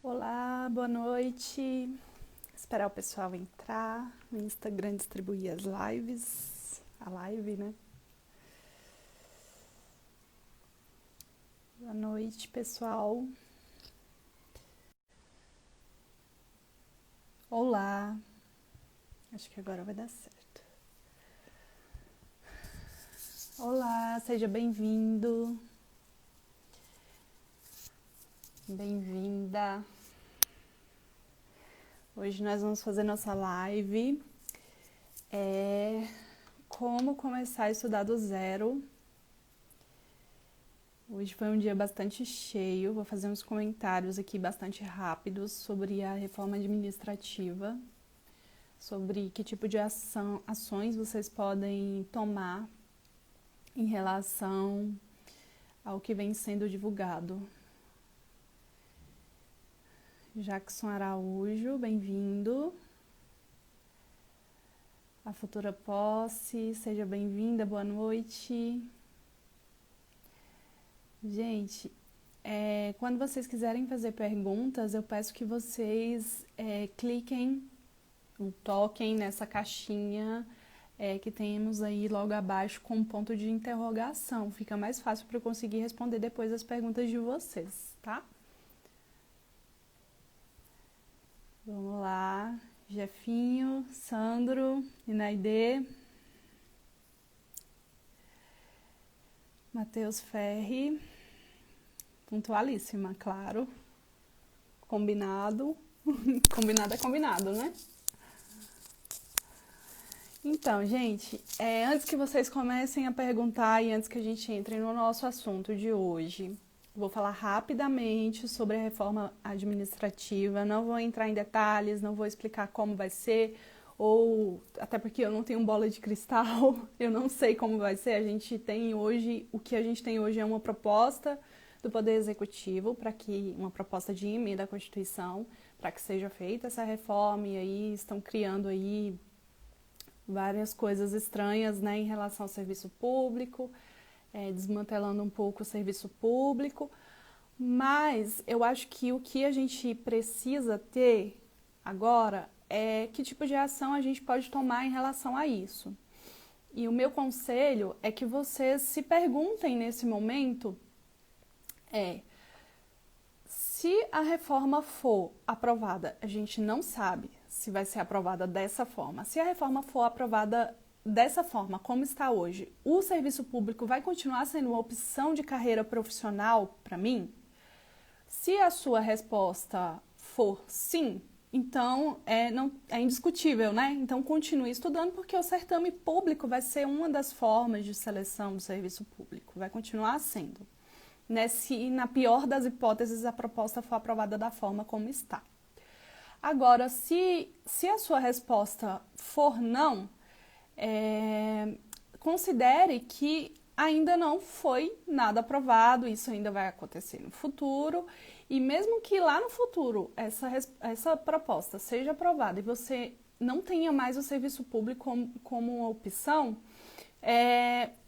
Olá, boa noite. Esperar o pessoal entrar. No Instagram distribuir as lives. A live, né? Boa noite, pessoal. Olá. Acho que agora vai dar certo. Olá, seja bem-vindo. Bem-vinda. Hoje nós vamos fazer nossa live. Como começar a estudar do zero. Hoje foi um dia bastante cheio. Vou fazer uns comentários aqui bastante rápidos sobre a reforma administrativa, sobre que tipo de ações vocês podem tomar em relação ao que vem sendo divulgado. Jackson Araújo, bem-vindo. A futura posse, seja bem-vinda, boa noite. Gente, quando vocês quiserem fazer perguntas, eu peço que vocês cliquem, toquem nessa caixinha que temos aí logo abaixo com um ponto de interrogação. Fica mais fácil para eu conseguir responder depois as perguntas de vocês, tá? Vamos lá, Jefinho, Sandro, Inaide, Matheus Ferri, pontualíssima, claro, combinado, combinado é combinado, né? Então, gente, antes que vocês comecem a perguntar e antes que a gente entre no nosso assunto de hoje, vou falar rapidamente sobre a reforma administrativa, não vou entrar em detalhes, não vou explicar como vai ser, ou até porque eu não tenho bola de cristal, eu não sei como vai ser. O que a gente tem hoje é uma proposta do Poder Executivo uma proposta de emenda à Constituição, para que seja feita essa reforma, e aí estão criando aí várias coisas estranhas, né, em relação ao serviço público, desmantelando um pouco o serviço público, mas eu acho que o que a gente precisa ter agora é que tipo de ação a gente pode tomar em relação a isso. E o meu conselho é que vocês se perguntem nesse momento se a reforma for aprovada, a gente não sabe se vai ser aprovada dessa forma. Se a reforma for aprovada dessa forma, como está hoje, o serviço público vai continuar sendo uma opção de carreira profissional para mim? Se a sua resposta for sim, então é indiscutível, né? Então continue estudando, porque o certame público vai ser uma das formas de seleção do serviço público, vai continuar sendo. Né, se na pior das hipóteses a proposta for aprovada da forma como está. Agora, se a sua resposta for não, considere que ainda não foi nada aprovado, isso ainda vai acontecer no futuro, e mesmo que lá no futuro essa proposta seja aprovada e você não tenha mais o serviço público como uma opção,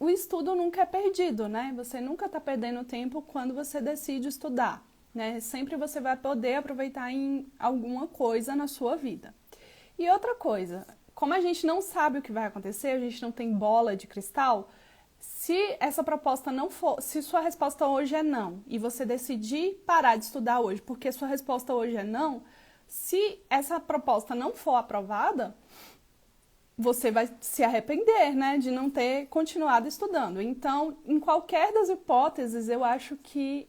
o estudo nunca é perdido, né? Você nunca está perdendo tempo quando você decide estudar, né? Sempre você vai poder aproveitar em alguma coisa na sua vida. E outra coisa, como a gente não sabe o que vai acontecer, a gente não tem bola de cristal, se essa proposta não for, se sua resposta hoje é não, e você decidir parar de estudar hoje, porque sua resposta hoje é não, se essa proposta não for aprovada, você vai se arrepender, né, de não ter continuado estudando. Então, em qualquer das hipóteses, eu acho que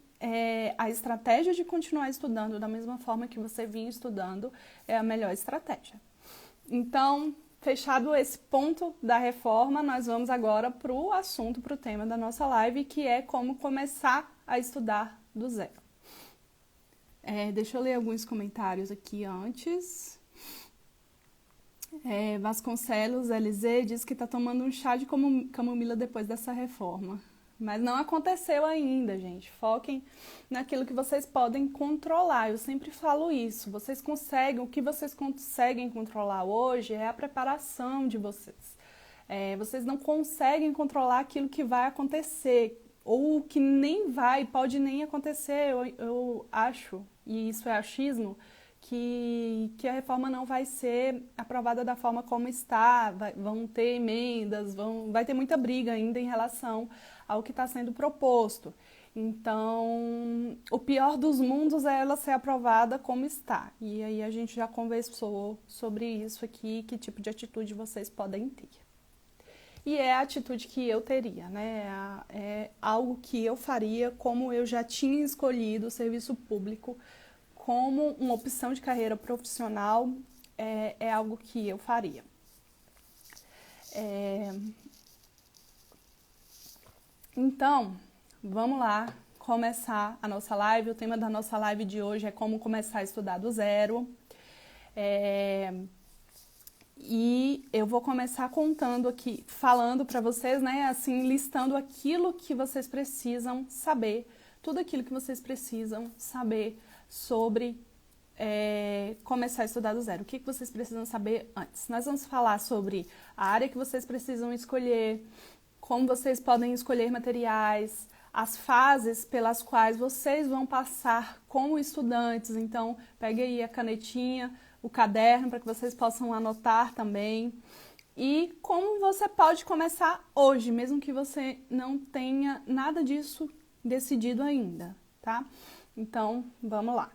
a estratégia de continuar estudando da mesma forma que você vinha estudando é a melhor estratégia. Então, fechado esse ponto da reforma, nós vamos agora para o assunto, para o tema da nossa live, que é como começar a estudar do zero. Deixa eu ler alguns comentários aqui antes. Vasconcelos LZ diz que está tomando um chá de camomila depois dessa reforma. Mas não aconteceu ainda, gente. Foquem naquilo que vocês podem controlar. Eu sempre falo isso. O que vocês conseguem controlar hoje é a preparação de vocês. Vocês não conseguem controlar aquilo que vai acontecer. ou que nem vai, pode nem acontecer. Eu acho, e isso é achismo, que a reforma não vai ser aprovada da forma como está, vão ter emendas, vai ter muita briga ainda em relação ao que está sendo proposto. Então, o pior dos mundos é ela ser aprovada como está. E aí a gente já conversou sobre isso aqui, que tipo de atitude vocês podem ter. E é a atitude que eu teria, né? É algo que eu faria, como eu já tinha escolhido o serviço público como uma opção de carreira profissional, é algo que eu faria. Então, vamos lá começar a nossa live. O tema da nossa live de hoje é como começar a estudar do zero. E eu vou começar contando aqui, falando para vocês, né, assim, listando aquilo que vocês precisam saber, tudo aquilo que vocês precisam saber sobre começar a estudar do zero. O que vocês precisam saber antes? Nós vamos falar sobre a área que vocês precisam escolher, como vocês podem escolher materiais, as fases pelas quais vocês vão passar como estudantes. Então, pegue aí a canetinha, o caderno, para que vocês possam anotar também. E como você pode começar hoje, mesmo que você não tenha nada disso decidido ainda, tá? Então, vamos lá.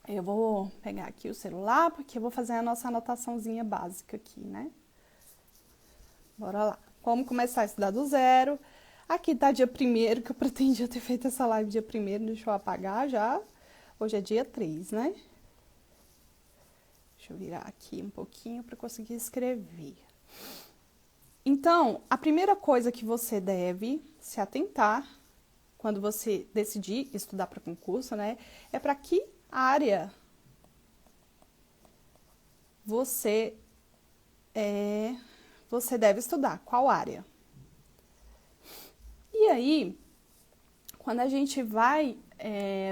Eu vou pegar aqui o celular, porque eu vou fazer a nossa anotaçãozinha básica aqui, né? Bora lá. Como começar a estudar do zero. Aqui tá dia 1º, que eu pretendia ter feito essa live dia 1º, deixa eu apagar já. Hoje é dia 3, né? Deixa eu virar aqui um pouquinho para conseguir escrever. Então, a primeira coisa que você deve se atentar quando você decidir estudar para concurso, né? É para que área você deve estudar, qual área. E aí, quando a gente vai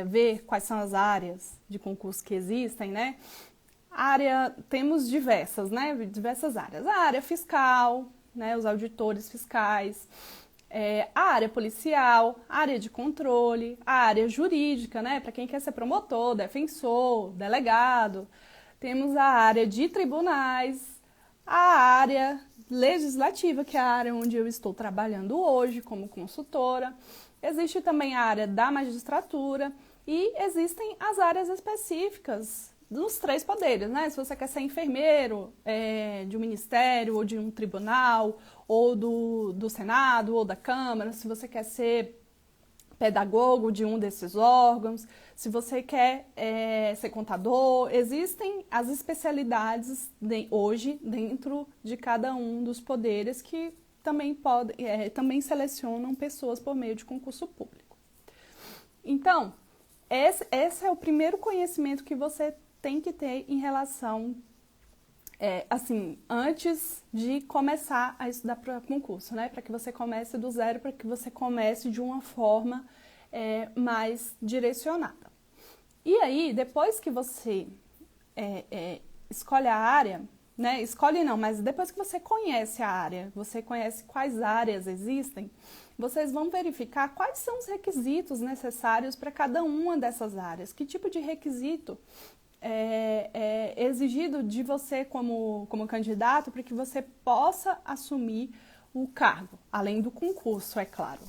ver quais são as áreas de concurso que existem, né? Temos diversas, né? Diversas áreas. A área fiscal, né? Os auditores fiscais, a área policial, a área de controle, a área jurídica, né? Para quem quer ser promotor, defensor, delegado. Temos a área de tribunais, a área legislativa, que é a área onde eu estou trabalhando hoje como consultora. Existe também a área da magistratura e existem as áreas específicas dos 3 poderes, né? Se você quer ser enfermeiro de um ministério ou de um tribunal, ou do Senado ou da Câmara, se você quer ser pedagogo de um desses órgãos, se você quer ser contador, existem as especialidades hoje dentro de cada um dos poderes que também selecionam pessoas por meio de concurso público. Então, esse é o primeiro conhecimento que você tem que ter em relação, assim, antes de começar a estudar para concurso, né? Para que você comece do zero, para que você comece de uma forma mais direcionada. E aí, depois que você escolhe a área, né? Escolhe não, mas depois que você conhece a área, você conhece quais áreas existem, vocês vão verificar quais são os requisitos necessários para cada uma dessas áreas. Que tipo de requisito é exigido de você como candidato para que você possa assumir o cargo, além do concurso, é claro.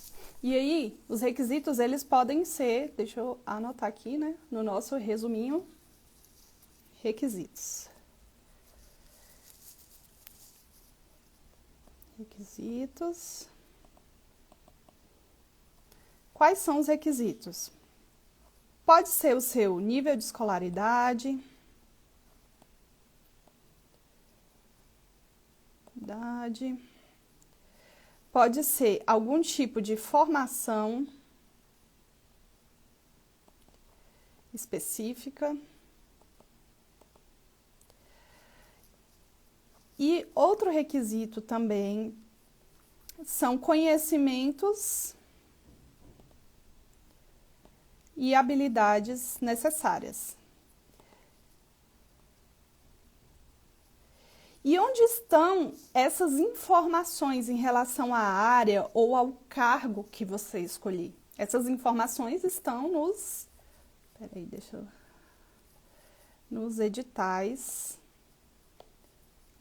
E aí, os requisitos, eles podem ser, deixa eu anotar aqui, né, no nosso resuminho, requisitos. Requisitos. Quais são os requisitos? Pode ser o seu nível de escolaridade, pode ser algum tipo de formação específica. E outro requisito também são conhecimentos e habilidades necessárias. E onde estão essas informações em relação à área ou ao cargo que você escolher? Essas informações estão nos editais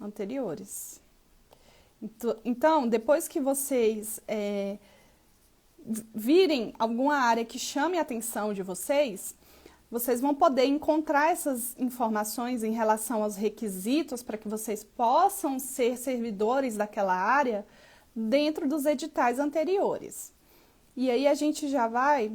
anteriores. Então, depois que vocês virem alguma área que chame a atenção de vocês, vocês vão poder encontrar essas informações em relação aos requisitos para que vocês possam ser servidores daquela área dentro dos editais anteriores. E aí a gente já vai...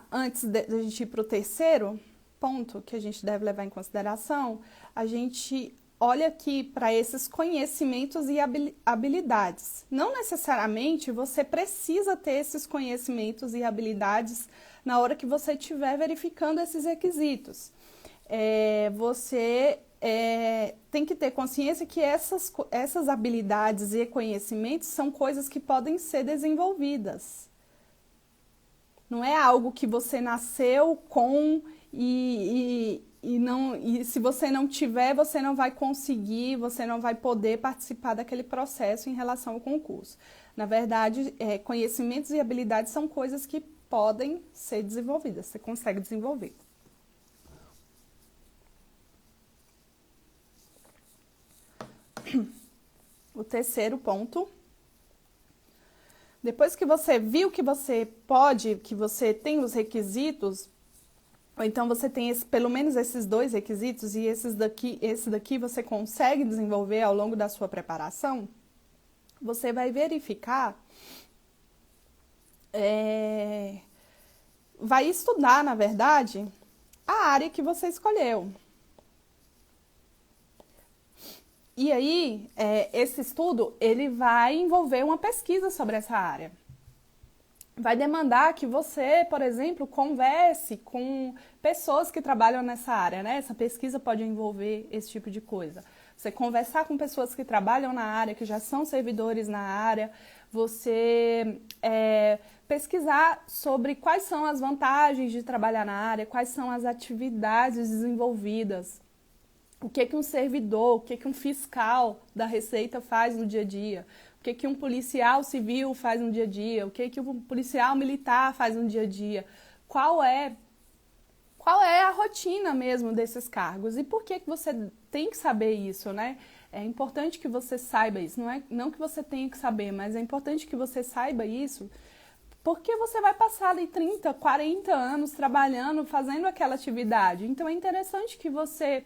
antes de a gente ir para o terceiro ponto que a gente deve levar em consideração, a gente olha aqui para esses conhecimentos e habilidades. Não necessariamente você precisa ter esses conhecimentos e habilidades na hora que você estiver verificando esses requisitos. Você tem que ter consciência que essas habilidades e conhecimentos são coisas que podem ser desenvolvidas. Não é algo que você nasceu com e se você não tiver, você não vai conseguir, você não vai poder participar daquele processo em relação ao concurso. Na verdade, conhecimentos e habilidades são coisas que podem ser desenvolvidas, você consegue desenvolver. O terceiro ponto. Depois que você viu que você pode, que você tem os requisitos, ou então você tem pelo menos esses 2 requisitos e esse daqui você consegue desenvolver ao longo da sua preparação, você vai verificar, vai estudar, na verdade, a área que você escolheu. E aí, esse estudo, ele vai envolver uma pesquisa sobre essa área. Vai demandar que você, por exemplo, converse com pessoas que trabalham nessa área, né? Essa pesquisa pode envolver esse tipo de coisa. Você conversar com pessoas que trabalham na área, que já são servidores na área, você pesquisar sobre quais são as vantagens de trabalhar na área, quais são as atividades desenvolvidas, o que um servidor, o que um fiscal da Receita faz no dia a dia, o que um policial civil faz no dia a dia, o que um policial militar faz no dia a dia, qual é a rotina mesmo desses cargos e por que você tem que saber isso, né? É importante que você saiba isso, não que você tenha que saber, mas é importante que você saiba isso, porque você vai passar ali 30, 40 anos trabalhando, fazendo aquela atividade. Então é interessante que você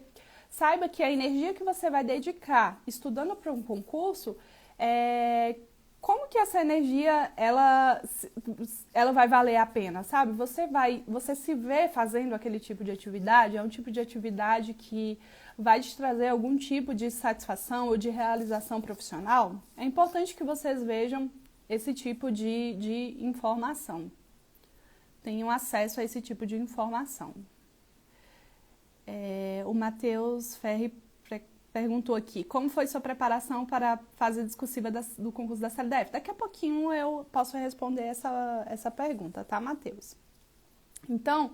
saiba que a energia que você vai dedicar estudando para um concurso, como que essa energia ela vai valer a pena, sabe? Você se vê fazendo aquele tipo de atividade, é um tipo de atividade que vai te trazer algum tipo de satisfação ou de realização profissional. É importante que vocês vejam esse tipo de informação, tenham acesso a esse tipo de informação. O Matheus Ferri perguntou aqui, como foi sua preparação para a fase discursiva do concurso da CLDF? Daqui a pouquinho eu posso responder essa pergunta, tá, Matheus? Então,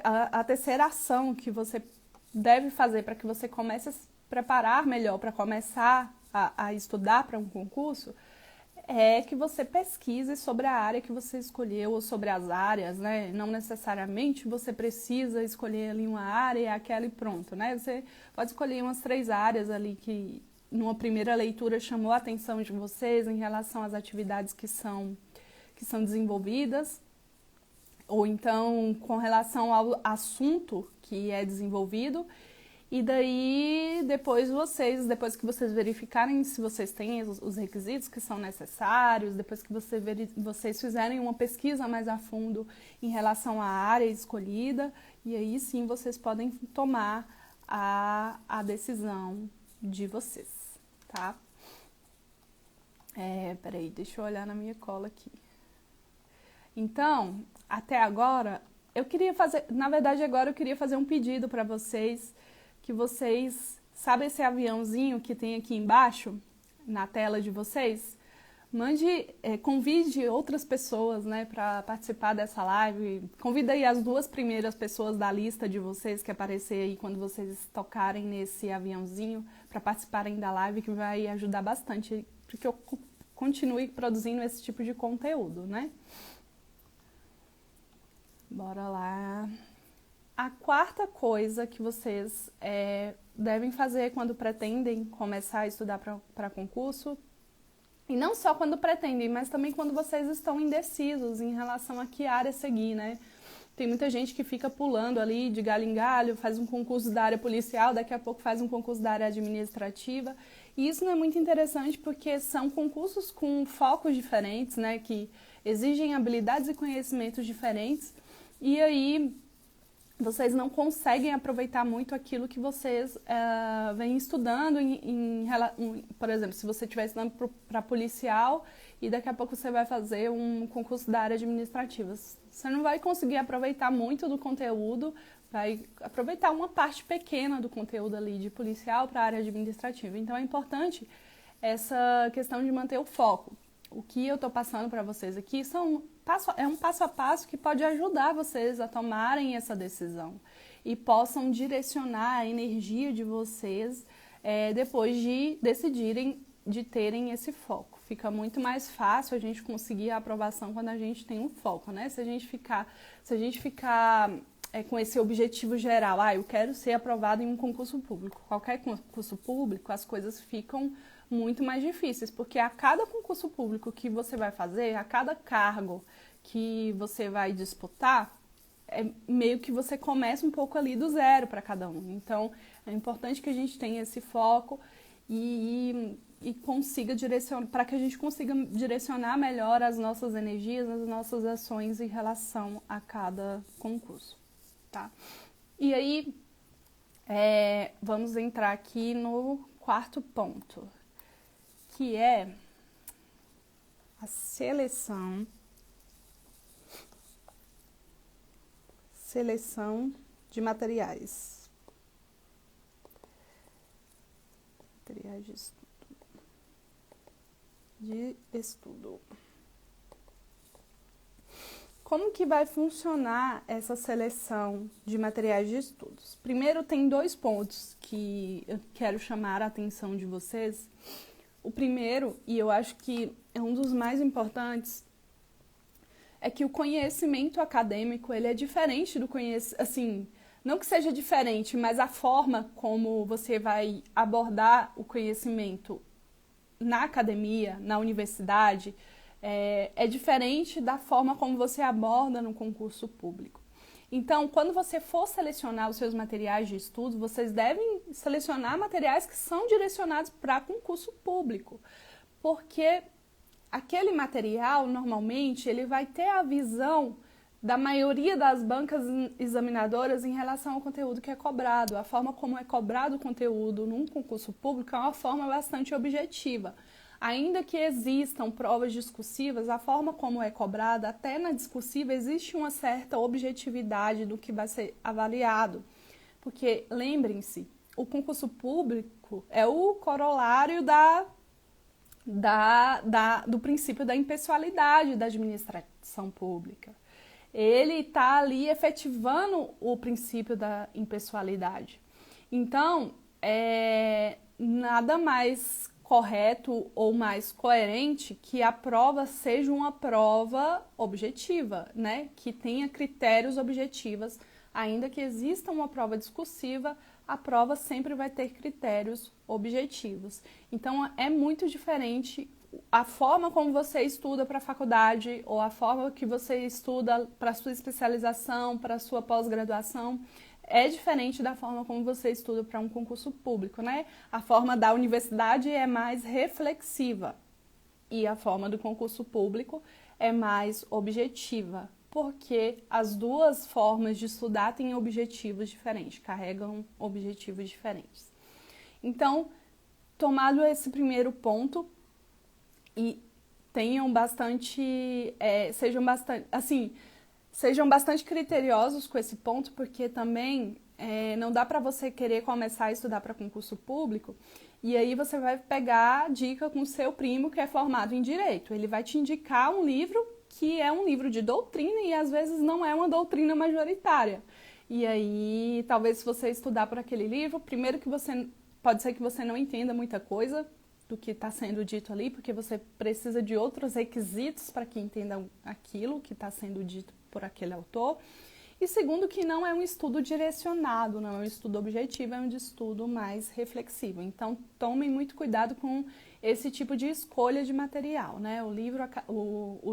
a terceira ação que você deve fazer para que você comece a se preparar melhor, para começar a estudar para um concurso, é que você pesquise sobre a área que você escolheu ou sobre as áreas, né? Não necessariamente você precisa escolher ali uma área e aquela e pronto, né? Você pode escolher umas 3 áreas ali que numa primeira leitura chamou a atenção de vocês em relação às atividades que são desenvolvidas, ou então com relação ao assunto que é desenvolvido. E daí, depois que vocês verificarem se vocês têm os requisitos que são necessários, depois que vocês fizerem uma pesquisa mais a fundo em relação à área escolhida, e aí sim vocês podem tomar a decisão de vocês, tá? Peraí, deixa eu olhar na minha cola aqui. Então, até agora, agora eu queria fazer um pedido para vocês, que vocês, sabe esse aviãozinho que tem aqui embaixo, na tela de vocês? Convide outras pessoas, né, para participar dessa live. Convida aí as 2 primeiras pessoas da lista de vocês que aparecer aí quando vocês tocarem nesse aviãozinho, para participarem da live, que vai ajudar bastante para que eu continue produzindo esse tipo de conteúdo, né? Bora lá. A quarta coisa que vocês devem fazer quando pretendem começar a estudar para concurso, e não só quando pretendem, mas também quando vocês estão indecisos em relação a que área seguir, né? Tem muita gente que fica pulando ali de galho em galho, faz um concurso da área policial, daqui a pouco faz um concurso da área administrativa. E isso não é muito interessante porque são concursos com focos diferentes, né? Que exigem habilidades e conhecimentos diferentes. E aí vocês não conseguem aproveitar muito aquilo que vocês vêm estudando. Por exemplo, se você estiver estudando para policial e daqui a pouco você vai fazer um concurso da área administrativa, você não vai conseguir aproveitar muito do conteúdo, vai aproveitar uma parte pequena do conteúdo ali de policial para a área administrativa. Então é importante essa questão de manter o foco. O que eu estou passando para vocês aqui é um passo a passo que pode ajudar vocês a tomarem essa decisão e possam direcionar a energia de vocês depois de decidirem de terem esse foco. Fica muito mais fácil a gente conseguir a aprovação quando a gente tem um foco, né? Se a gente ficar com esse objetivo geral, eu quero ser aprovado em um concurso público. Qualquer concurso público, as coisas ficam muito mais difíceis, porque a cada concurso público que você vai fazer, a cada cargo que você vai disputar, meio que você começa um pouco ali do zero para cada um. Então, é importante que a gente tenha esse foco e consiga direcionar, para que a gente consiga direcionar melhor as nossas energias, as nossas ações em relação a cada concurso, tá? E aí, vamos entrar aqui no quarto ponto, que é a seleção de materiais. Materiais de estudo. Como que vai funcionar essa seleção de materiais de estudos? Primeiro, tem 2 pontos que eu quero chamar a atenção de vocês. O primeiro, e eu acho que é um dos mais importantes, é que o conhecimento acadêmico, ele é diferente do conhecimento, assim, não que seja diferente, mas a forma como você vai abordar o conhecimento na academia, na universidade, é diferente da forma como você aborda no concurso público. Então, quando você for selecionar os seus materiais de estudo, vocês devem selecionar materiais que são direcionados para concurso público, porque aquele material, normalmente, ele vai ter a visão da maioria das bancas examinadoras em relação ao conteúdo que é cobrado. A forma como é cobrado o conteúdo num concurso público é uma forma bastante objetiva. Ainda que existam provas discursivas, a forma como é cobrada, até na discursiva, existe uma certa objetividade do que vai ser avaliado. Porque, lembrem-se, o concurso público é o corolário do princípio da impessoalidade da administração pública. Ele está ali efetivando o princípio da impessoalidade. Então, nada mais correto ou mais coerente que a prova seja uma prova objetiva, né? Que tenha critérios objetivos. Ainda que exista uma prova discursiva, a prova sempre vai ter critérios objetivos. Então, é muito diferente a forma como você estuda para a faculdade ou a forma que você estuda para a sua especialização, para a sua pós-graduação, é diferente da forma como você estuda para um concurso público, né? A forma da universidade é mais reflexiva e a forma do concurso público é mais objetiva, porque as duas formas de estudar têm objetivos diferentes, carregam objetivos diferentes. Então, tomado esse primeiro ponto, e sejam bastante criteriosos com esse ponto, porque também não dá para você querer começar a estudar para concurso público e aí você vai pegar a dica com o seu primo que é formado em Direito. Ele vai te indicar um livro que é um livro de doutrina e às vezes não é uma doutrina majoritária. E aí, talvez se você estudar por aquele livro, primeiro que você pode ser que você não entenda muita coisa do que está sendo dito ali, porque você precisa de outros requisitos para que entenda aquilo que está sendo dito por aquele autor. E segundo, que não é um estudo direcionado, não é um estudo objetivo, é um estudo mais reflexivo. Então, tomem muito cuidado com esse tipo de escolha de material, né? O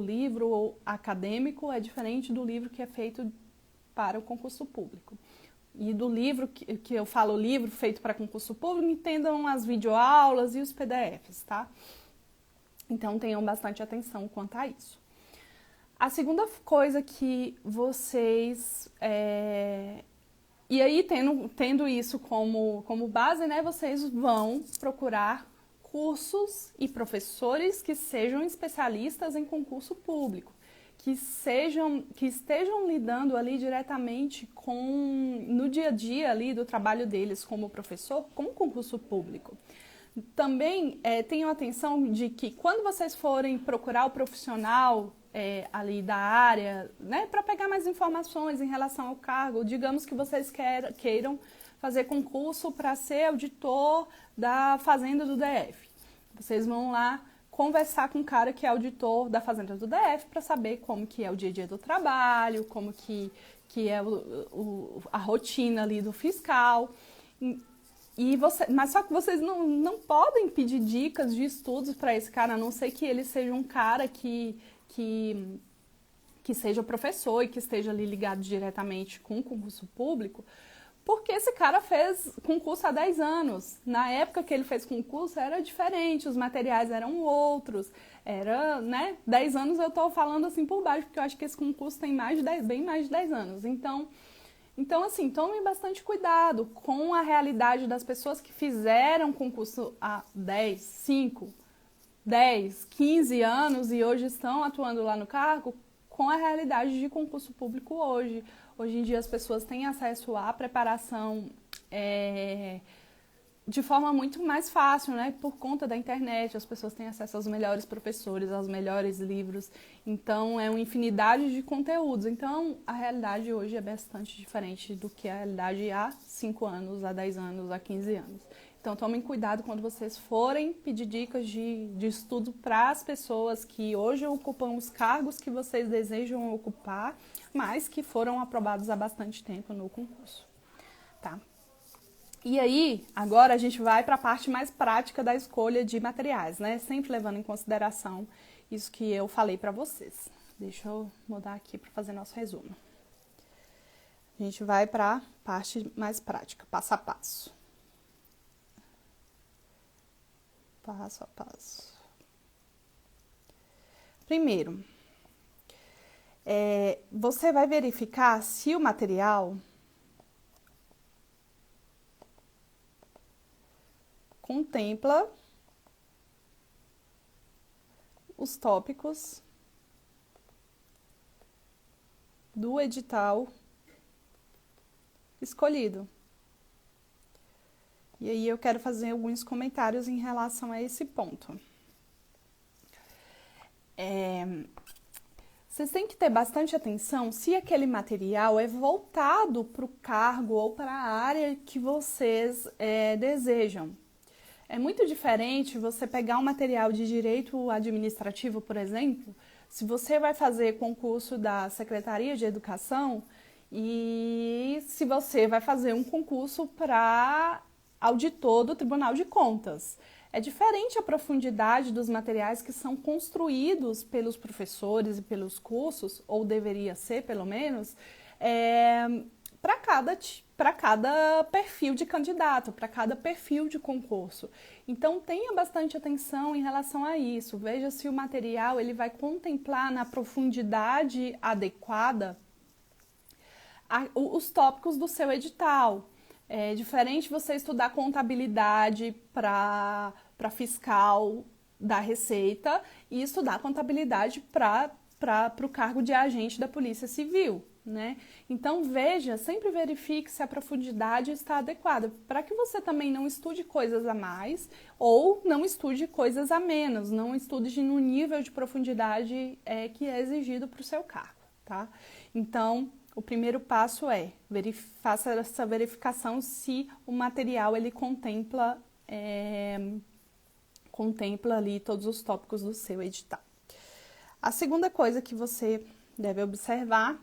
livro acadêmico é diferente do livro que é feito para o concurso público. E do livro, que eu falo livro feito para concurso público, entendam as videoaulas e os PDFs, tá? Então, tenham bastante atenção quanto a isso. A segunda coisa que vocês... E aí, tendo isso como base, né, vocês vão procurar cursos e professores que sejam especialistas em concurso público, que estejam lidando ali diretamente no dia a dia ali do trabalho deles como professor, com concurso público. Também tenham atenção de que quando vocês forem procurar o profissional ali da área, né, para pegar mais informações em relação ao cargo, digamos que vocês queiram fazer concurso para ser auditor da Fazenda do DF. Vocês vão lá conversar com o cara que é auditor da Fazenda do DF para saber como que é o dia a dia do trabalho, como que é a rotina ali do fiscal. Mas só que vocês não podem pedir dicas de estudos para esse cara, a não ser que ele seja um cara que seja professor e que esteja ali ligado diretamente com o concurso público, porque esse cara fez concurso há 10 anos. Na época que ele fez concurso era diferente, os materiais eram outros, né? 10 anos eu estou falando assim por baixo, porque eu acho que esse concurso tem bem mais de 10 anos. Então, assim, tomem bastante cuidado com a realidade das pessoas que fizeram concurso há 10, 15 anos e hoje estão atuando lá no cargo, com a realidade de concurso público hoje. Hoje em dia as pessoas têm acesso à preparação de forma muito mais fácil, né? Por conta da internet, as pessoas têm acesso aos melhores professores, aos melhores livros. Então, é uma infinidade de conteúdos. Então, a realidade hoje é bastante diferente do que a realidade há 5 anos, há 10 anos, há 15 anos. Então, tomem cuidado quando vocês forem pedir dicas de estudo para as pessoas que hoje ocupam os cargos que vocês desejam ocupar, mas que foram aprovados há bastante tempo no concurso, tá? E aí, agora a gente vai para a parte mais prática da escolha de materiais, né? Sempre levando em consideração isso que eu falei para vocês. Deixa eu mudar aqui para fazer nosso resumo. A gente vai para a parte mais prática, passo a passo. Passo a passo. Primeiro, você vai verificar se o material contempla os tópicos do edital escolhido. E aí eu quero fazer alguns comentários em relação a esse ponto. Vocês têm que ter bastante atenção se aquele material é voltado para o cargo ou para a área que vocês desejam. É muito diferente você pegar um material de direito administrativo, por exemplo, se você vai fazer concurso da Secretaria de Educação e se você vai fazer um concurso para auditor do Tribunal de Contas. É diferente a profundidade dos materiais que são construídos pelos professores e pelos cursos, ou deveria ser pelo menos, para cada perfil de candidato, para cada perfil de concurso. Então, tenha bastante atenção em relação a isso. Veja se o material ele vai contemplar na profundidade adequada os tópicos do seu edital. É diferente você estudar contabilidade para fiscal da Receita e estudar contabilidade para o cargo de agente da Polícia Civil, né? Então, sempre verifique se a profundidade está adequada, para que você também não estude coisas a mais ou não estude coisas a menos, não estude no nível de profundidade que é exigido para o seu cargo, tá? Então, o primeiro passo é faça essa verificação se o material ele contempla ali todos os tópicos do seu edital. A segunda coisa que você deve observar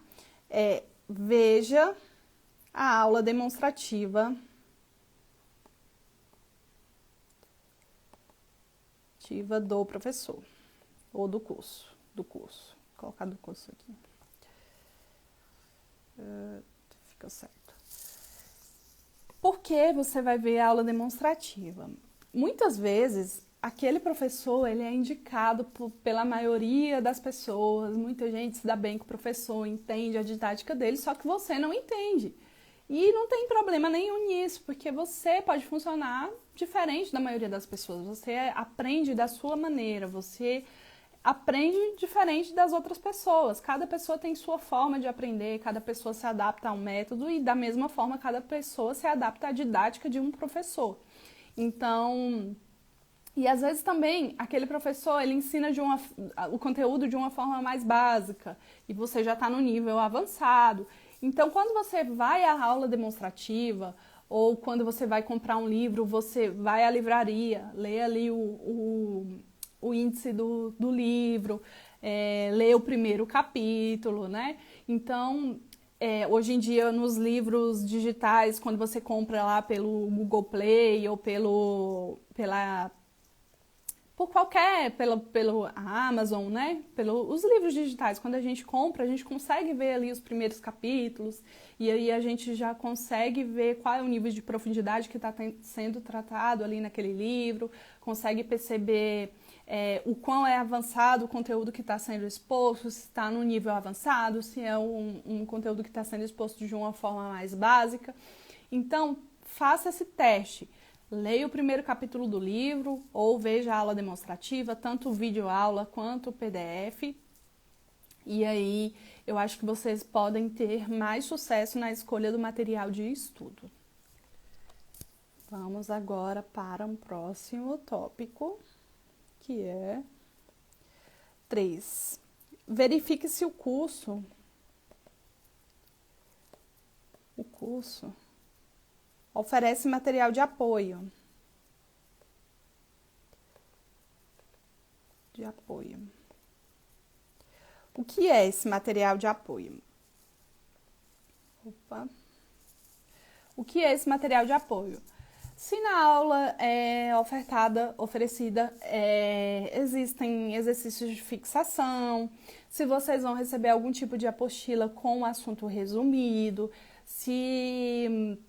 é veja a aula demonstrativa do professor ou do curso. Vou colocar do curso aqui. Fica certo. Por que você vai ver a aula demonstrativa? Muitas vezes, aquele professor ele é indicado pela maioria das pessoas, muita gente se dá bem com o professor, entende a didática dele, só que você não entende. E não tem problema nenhum nisso, porque você pode funcionar diferente da maioria das pessoas. Você aprende da sua maneira, você aprende diferente das outras pessoas. Cada pessoa tem sua forma de aprender, cada pessoa se adapta a um método e, da mesma forma, cada pessoa se adapta à didática de um professor. Então, e às vezes também aquele professor ele ensina o conteúdo de uma forma mais básica e você já está no nível avançado. Então, quando você vai à aula demonstrativa ou quando você vai comprar um livro, você vai à livraria, lê ali o índice do livro, lê o primeiro capítulo, né? Então, hoje em dia, nos livros digitais, quando você compra lá pelo Google Play ou pelo Amazon, né? Os livros digitais, quando a gente compra, a gente consegue ver ali os primeiros capítulos e aí a gente já consegue ver qual é o nível de profundidade que está sendo tratado ali naquele livro, consegue perceber o quão é avançado o conteúdo que está sendo exposto, se está no nível avançado, se é um conteúdo que está sendo exposto de uma forma mais básica. Então, faça esse teste. Leia o primeiro capítulo do livro ou veja a aula demonstrativa, tanto o vídeo aula quanto o PDF. E aí, eu acho que vocês podem ter mais sucesso na escolha do material de estudo. Vamos agora para um próximo tópico, que é 3. Verifique se o curso oferece material de apoio. O que é esse material de apoio? O que é esse material de apoio? Se na aula oferecida, existem exercícios de fixação, se vocês vão receber algum tipo de apostila com um assunto resumido, se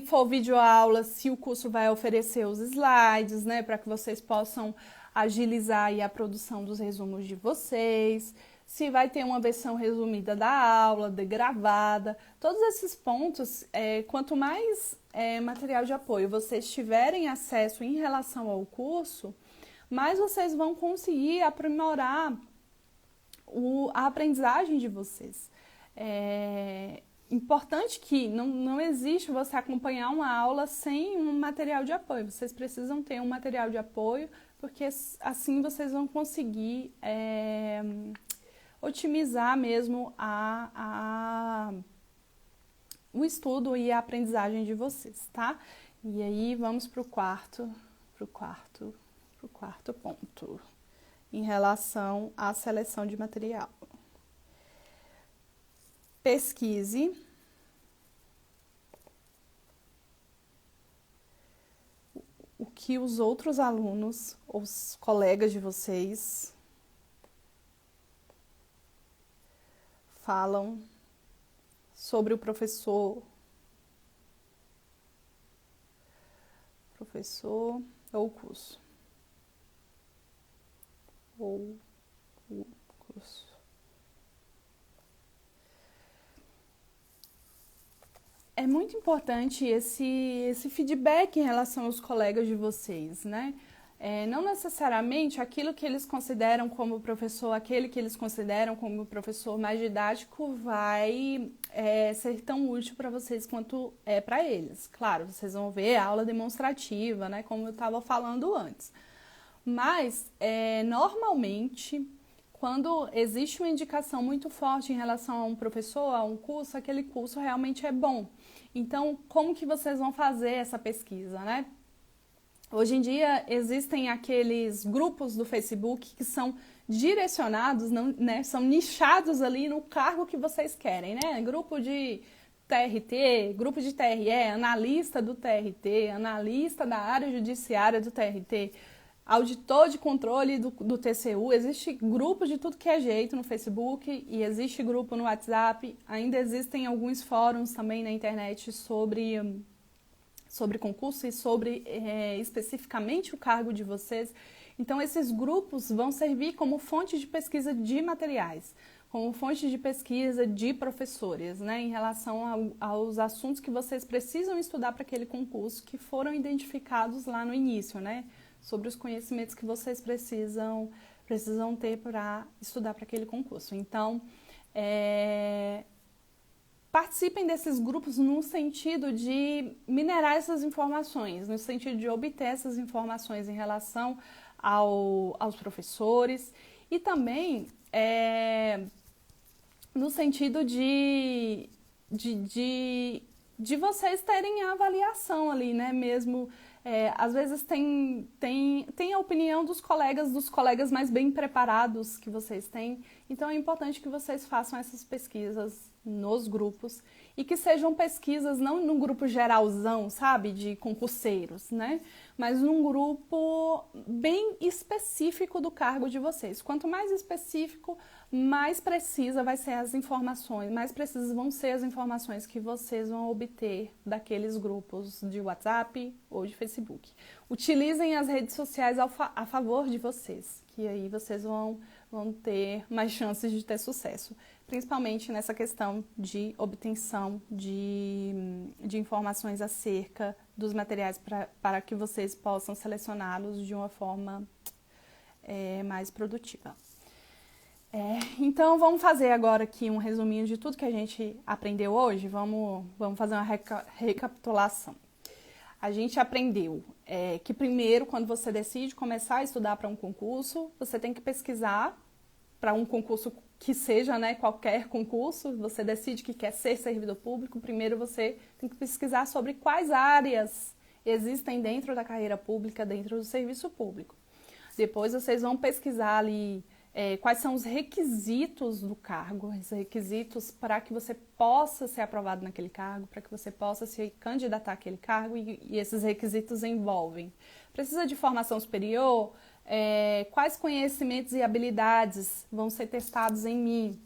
for videoaula, se o curso vai oferecer os slides, né, para que vocês possam agilizar aí a produção dos resumos de vocês, se vai ter uma versão resumida da aula, gravada, todos esses pontos, quanto mais material de apoio vocês tiverem acesso em relação ao curso, mais vocês vão conseguir aprimorar a aprendizagem de vocês. Importante que não existe você acompanhar uma aula sem um material de apoio. Vocês precisam ter um material de apoio, porque assim vocês vão conseguir otimizar mesmo o estudo e a aprendizagem de vocês, tá? E aí vamos pro quarto ponto, em relação à seleção de material. Pesquise o que os outros alunos, os colegas de vocês, falam sobre o professor ou o curso. É muito importante esse feedback em relação aos colegas de vocês, né? Não necessariamente aquilo que eles consideram como professor, aquele que eles consideram como professor mais didático vai ser tão útil para vocês quanto é para eles. Claro, vocês vão ver a aula demonstrativa, né? Como eu estava falando antes. Mas, normalmente, quando existe uma indicação muito forte em relação a um professor, a um curso, aquele curso realmente é bom. Então, como que vocês vão fazer essa pesquisa, né? Hoje em dia existem aqueles grupos do Facebook que são direcionados, não, né, são nichados ali no cargo que vocês querem, né? Grupo de TRT, grupo de TRE, analista do TRT, analista da área judiciária do TRT, auditor de controle do TCU, existe grupo de tudo que é jeito no Facebook e existe grupo no WhatsApp, ainda existem alguns fóruns também na internet sobre concurso e sobre especificamente o cargo de vocês. Então, esses grupos vão servir como fonte de pesquisa de materiais, como fonte de pesquisa de professores, né, em relação aos assuntos que vocês precisam estudar para aquele concurso, que foram identificados lá no início, né, sobre os conhecimentos que vocês precisam ter para estudar para aquele concurso. Então, participem desses grupos no sentido de minerar essas informações, no sentido de obter essas informações em relação aos professores e também no sentido de vocês terem a avaliação ali, né, mesmo. Às vezes tem a opinião dos colegas mais bem preparados que vocês têm. Então é importante que vocês façam essas pesquisas nos grupos e que sejam pesquisas não num grupo geralzão, sabe, de concurseiros, né? Mas num grupo bem específico do cargo de vocês. Quanto mais específico, mais precisa vai ser as informações, mais precisas vão ser as informações que vocês vão obter daqueles grupos de WhatsApp ou de Facebook. Utilizem as redes sociais a favor de vocês, que aí vocês vão ter mais chances de ter sucesso, principalmente nessa questão de obtenção de informações acerca dos materiais para que vocês possam selecioná-los de uma forma mais produtiva. Então, vamos fazer agora aqui um resuminho de tudo que a gente aprendeu hoje. Vamos fazer uma recapitulação. A gente aprendeu que primeiro, quando você decide começar a estudar para um concurso, você tem que pesquisar para um concurso que seja, né, qualquer concurso, você decide que quer ser servidor público, primeiro você tem que pesquisar sobre quais áreas existem dentro da carreira pública, dentro do serviço público. Depois vocês vão pesquisar ali quais são os requisitos do cargo, os requisitos para que você possa ser aprovado naquele cargo, para que você possa se candidatar àquele cargo e esses requisitos envolvem. Precisa de formação superior? Quais conhecimentos e habilidades vão ser testados em mim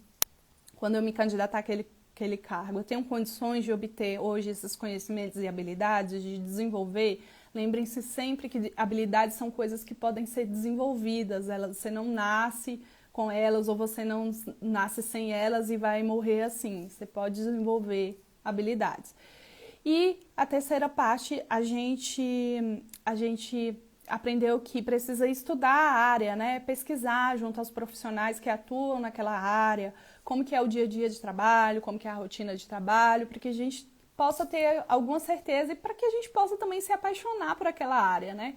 quando eu me candidatar àquele cargo? Eu tenho condições de obter hoje esses conhecimentos e habilidades, de desenvolver? Lembrem-se sempre que habilidades são coisas que podem ser desenvolvidas, você não nasce com elas ou você não nasce sem elas e vai morrer assim. Você pode desenvolver habilidades. E a terceira parte, a gente aprendeu que precisa estudar a área, né? Pesquisar junto aos profissionais que atuam naquela área, como que é o dia a dia de trabalho, como que é a rotina de trabalho, para que a gente possa ter alguma certeza e para que a gente possa também se apaixonar por aquela área, né?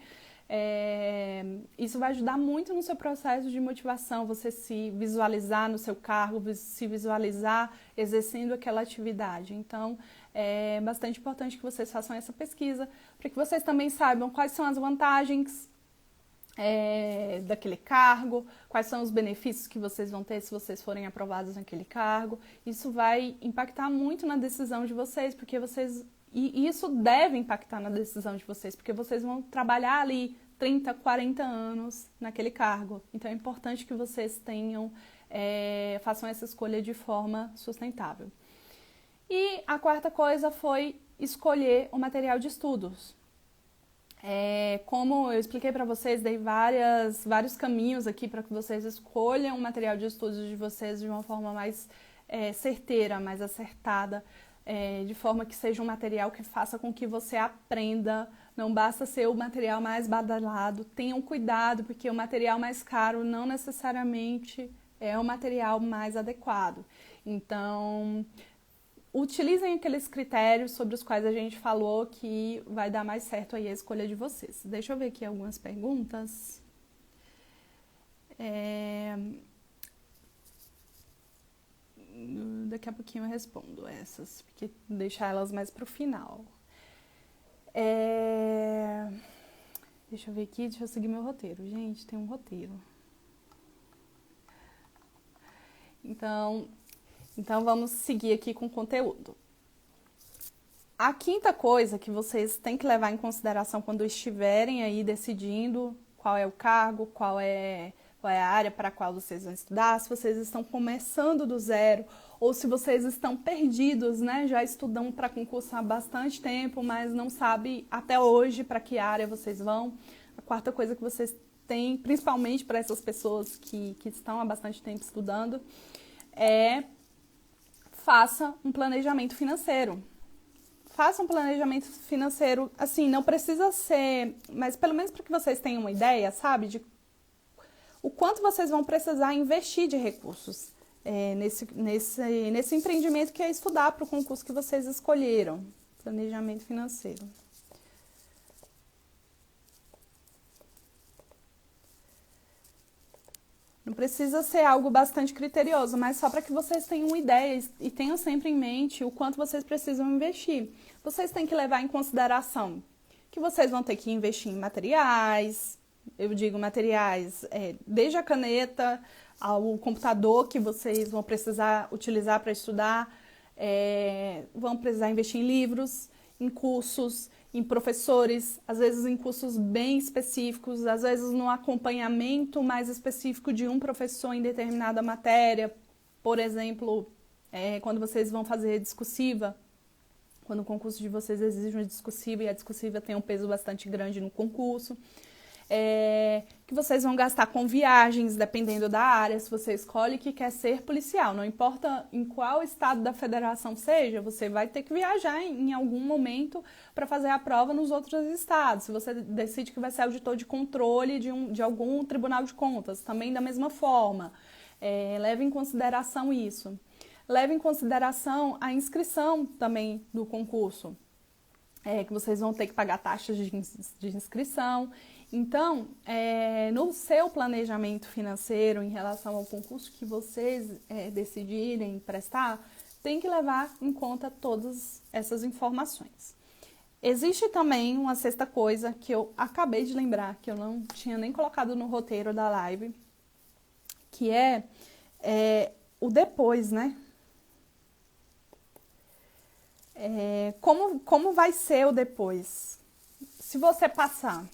Isso vai ajudar muito no seu processo de motivação, você se visualizar no seu cargo, se visualizar exercendo aquela atividade. Então, é bastante importante que vocês façam essa pesquisa, para que vocês também saibam quais são as vantagens daquele cargo, quais são os benefícios que vocês vão ter se vocês forem aprovados naquele cargo. Isso vai impactar muito na decisão de vocês, porque e isso deve impactar na decisão de vocês, porque vocês vão trabalhar ali 30, 40 anos naquele cargo. Então é importante que vocês façam essa escolha de forma sustentável. E a quarta coisa foi escolher o material de estudos. Como eu expliquei para vocês, dei vários caminhos aqui para que vocês escolham o material de estudos de vocês de uma forma mais certeira, mais acertada, de forma que seja um material que faça com que você aprenda. Não basta ser o material mais badalado, tenham cuidado, porque o material mais caro não necessariamente é o material mais adequado. Então, utilizem aqueles critérios sobre os quais a gente falou que vai dar mais certo aí a escolha de vocês. Deixa eu ver aqui algumas perguntas. Daqui a pouquinho eu respondo essas, porque deixar elas mais pro final. Deixa eu ver aqui, deixa eu seguir meu roteiro. Gente, tem um roteiro. Então vamos seguir aqui com o conteúdo. A quinta coisa que vocês têm que levar em consideração quando estiverem aí decidindo qual é o cargo, qual é a área para a qual vocês vão estudar, se vocês estão começando do zero ou se vocês estão perdidos, né? Já estudam para concurso há bastante tempo, mas não sabem até hoje para que área vocês vão. A quarta coisa que vocês têm, principalmente para essas pessoas que estão há bastante tempo estudando, faça um planejamento financeiro. Faça um planejamento financeiro, assim, não precisa ser, mas pelo menos para que vocês tenham uma ideia, sabe, de o quanto vocês vão precisar investir de recursos nesse empreendimento que é estudar para o concurso que vocês escolheram. Planejamento financeiro. Não precisa ser algo bastante criterioso, mas só para que vocês tenham uma ideia e tenham sempre em mente o quanto vocês precisam investir. Vocês têm que levar em consideração que vocês vão ter que investir em materiais, eu digo materiais, desde a caneta ao computador que vocês vão precisar utilizar para estudar, vão precisar investir em livros, em cursos, em professores, às vezes em cursos bem específicos, às vezes no acompanhamento mais específico de um professor em determinada matéria. Por exemplo, quando vocês vão fazer discursiva, quando o concurso de vocês exige uma discursiva e a discursiva tem um peso bastante grande no concurso. Que vocês vão gastar com viagens, dependendo da área, se você escolhe que quer ser policial. Não importa em qual estado da federação seja, você vai ter que viajar em algum momento para fazer a prova nos outros estados. Se você decide que vai ser auditor de controle de algum tribunal de contas, também da mesma forma. Leve em consideração isso. Leve em consideração a inscrição também do concurso, que vocês vão ter que pagar taxas de inscrição. Então, no seu planejamento financeiro em relação ao concurso que vocês decidirem prestar, tem que levar em conta todas essas informações. Existe também uma sexta coisa que eu acabei de lembrar, que eu não tinha nem colocado no roteiro da live, que é o depois, né? Como vai ser o depois? Se você passar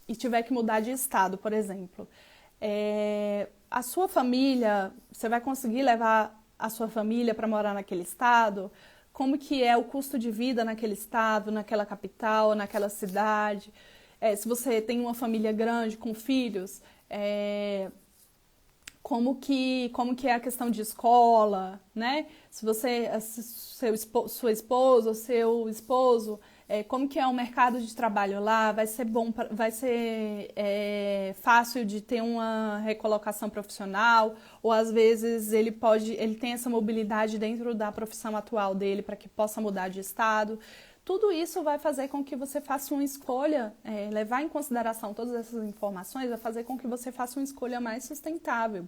e tiver que mudar de estado, por exemplo, a sua família, você vai conseguir levar a sua família para morar naquele estado? Como que é o custo de vida naquele estado, naquela capital, naquela cidade? Se você tem uma família grande com filhos, como que é a questão de escola, né? Se você, sua esposa ou seu esposo, como que é o mercado de trabalho lá? Vai ser bom, vai ser fácil de ter uma recolocação profissional? Ou às vezes ele tem essa mobilidade dentro da profissão atual dele para que possa mudar de estado? Tudo isso vai fazer com que você faça uma escolha, levar em consideração todas essas informações, vai fazer com que você faça uma escolha mais sustentável.